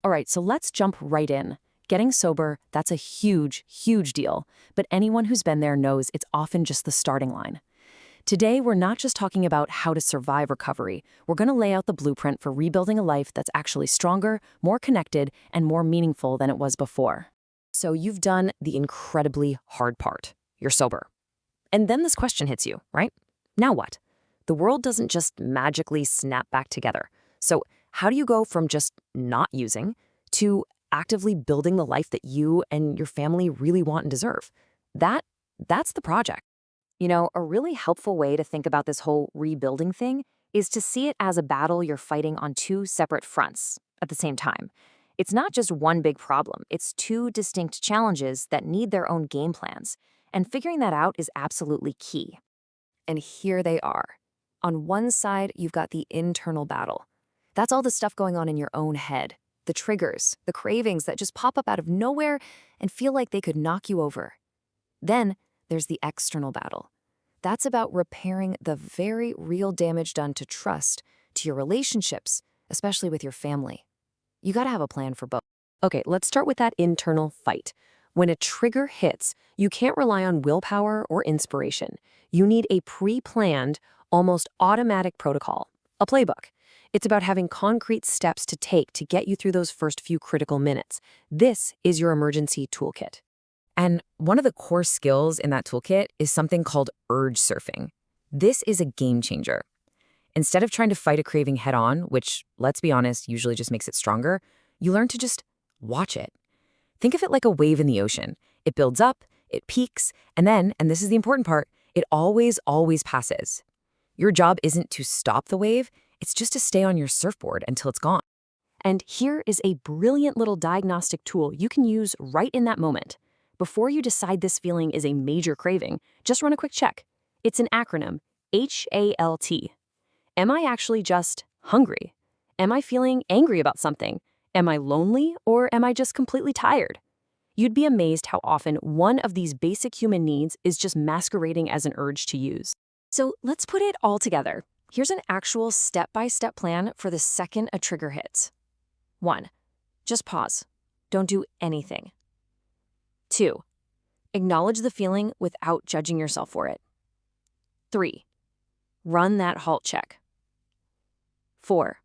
All right, so let's jump right in. Getting sober, that's a huge, huge deal, but anyone who's been there knows it's often just the starting line. Today, we're not just talking about how to survive recovery. We're going to lay out the blueprint for rebuilding a life that's actually stronger, more connected, and more meaningful than it was before. So you've done the incredibly hard part. You're sober. And then this question hits you, right? Now what? The world doesn't just magically snap back together. So how do you go from just not using to actively building the life that you and your family really want and deserve? That's the project. A really helpful way to think about this whole rebuilding thing is to see it as a battle you're fighting on two separate fronts at the same time. It's not just one big problem, it's two distinct challenges that need their own game plans, and figuring that out is absolutely key. And here they are. On one side, you've got the internal battle. That's all the stuff going on in your own head, the triggers, the cravings that just pop up out of nowhere and feel like they could knock you over. Then there's the external battle. That's about repairing the very real damage done to trust, to your relationships, especially with your family. You gotta have a plan for both. Okay, let's start with that internal fight. When a trigger hits, you can't rely on willpower or inspiration. You need a pre-planned, almost automatic protocol, a playbook. It's about having concrete steps to take to get you through those first few critical minutes. This is your emergency toolkit. And one of the core skills in that toolkit is something called urge surfing. This is a game changer. Instead of trying to fight a craving head on, which, let's be honest, usually just makes it stronger, you learn to just watch it. Think of it like a wave in the ocean. It builds up, it peaks, and then, and this is the important part, it always passes. Your job isn't to stop the wave, it's just to stay on your surfboard until it's gone. And here is a brilliant little diagnostic tool you can use right in that moment. Before you decide this feeling is a major craving, just run a quick check. It's an acronym, HALT. Am I actually just hungry? Am I feeling angry about something? Am I lonely, or am I just completely tired? You'd be amazed how often one of these basic human needs is just masquerading as an urge to use. So let's put it all together. Here's an actual step-by-step plan for the second a trigger hits. 1. Just pause. Don't do anything. 2. Acknowledge the feeling without judging yourself for it. 3. Run that halt check. 4.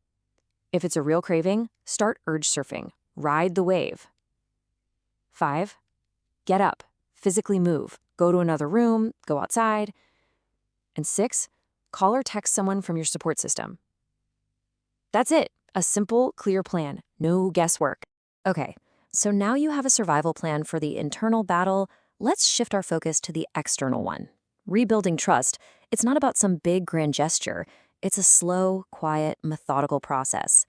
If it's a real craving, start urge surfing. Ride the wave. 5. Get up. Physically move. Go to another room. Go outside. And 6. Call or text someone from your support system. That's it. A simple, clear plan. No guesswork. Okay, so now you have a survival plan for the internal battle. Let's shift our focus to the external one. Rebuilding trust, it's not about some big grand gesture. It's a slow, quiet, methodical process.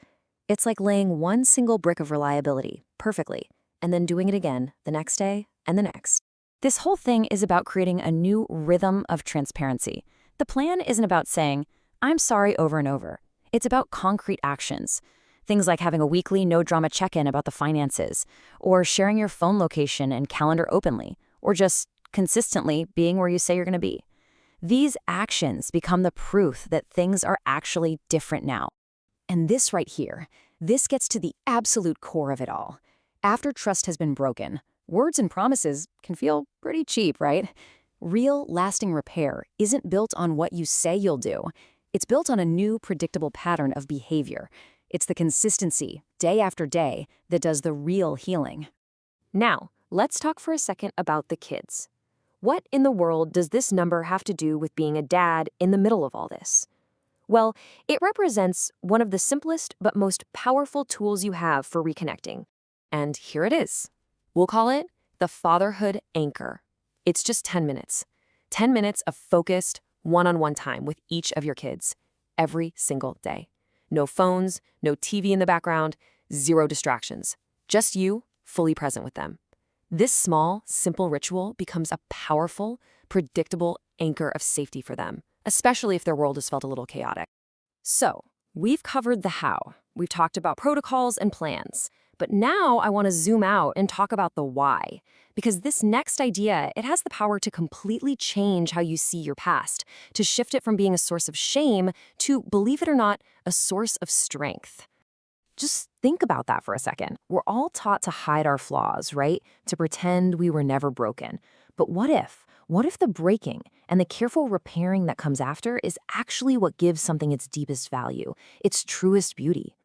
It's like laying one single brick of reliability perfectly, and then doing it again the next day and the next. This whole thing is about creating a new rhythm of transparency. The plan isn't about saying, I'm sorry over and over. It's about concrete actions. Things like having a weekly no-drama check-in about the finances, or sharing your phone location and calendar openly, or just consistently being where you say you're going to be. These actions become the proof that things are actually different now. And this right here, this gets to the absolute core of it all. After trust has been broken, words and promises can feel pretty cheap, right? Real, lasting repair isn't built on what you say you'll do. It's built on a new, predictable pattern of behavior. It's the consistency, day after day, that does the real healing. Now, let's talk for a second about the kids. What in the world does this number have to do with being a dad in the middle of all this? Well, it represents one of the simplest but most powerful tools you have for reconnecting. And here it is. We'll call it the fatherhood anchor. It's just 10 minutes. 10 minutes of focused, one-on-one time with each of your kids, every single day. No phones, no TV in the background, zero distractions. Just you, fully present with them. This small, simple ritual becomes a powerful, predictable anchor of safety for them, especially if their world has felt a little chaotic. So, we've covered the how. We've talked about protocols and plans. But now I want to zoom out and talk about the why. Because this next idea, it has the power to completely change how you see your past, to shift it from being a source of shame to, believe it or not, a source of strength. Just Think about that for a second. We're all taught to hide our flaws, right? To pretend we were never broken. But what if? What if the breaking and the careful repairing that comes after is actually what gives something its deepest value, its truest beauty?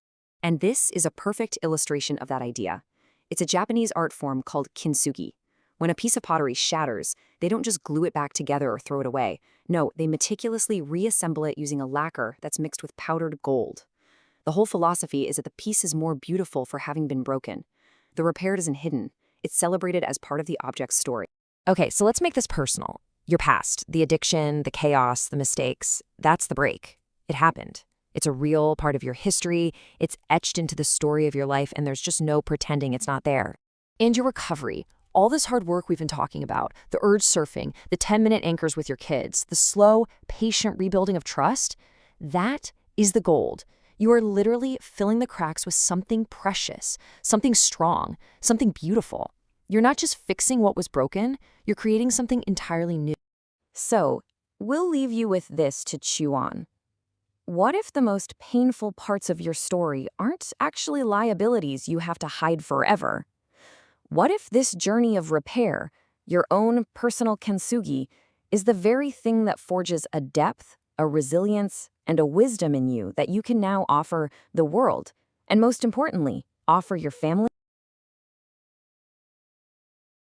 And this is a perfect illustration of that idea. It's a Japanese art form called kintsugi. When a piece of pottery shatters, they don't just glue it back together or throw it away. No, they meticulously reassemble it using a lacquer that's mixed with powdered gold. The whole philosophy is that the piece is more beautiful for having been broken. The repair isn't hidden. It's celebrated as part of the object's story. Okay, so let's make this personal. Your past, the addiction, the chaos, the mistakes, that's the break. It happened. It's a real part of your history. It's etched into the story of your life, and there's just no pretending it's not there. And your recovery, all this hard work we've been talking about, the urge surfing, the 10-minute anchors with your kids, the slow, patient rebuilding of trust, that is the gold. You are literally filling the cracks with something precious, something strong, something beautiful. You're not just fixing what was broken, you're creating something entirely new. So, we'll leave you with this to chew on. What if the most painful parts of your story aren't actually liabilities you have to hide forever? What if this journey of repair, your own personal kintsugi, is the very thing that forges a depth, a resilience, and a wisdom in you that you can now offer the world, and most importantly, offer your family?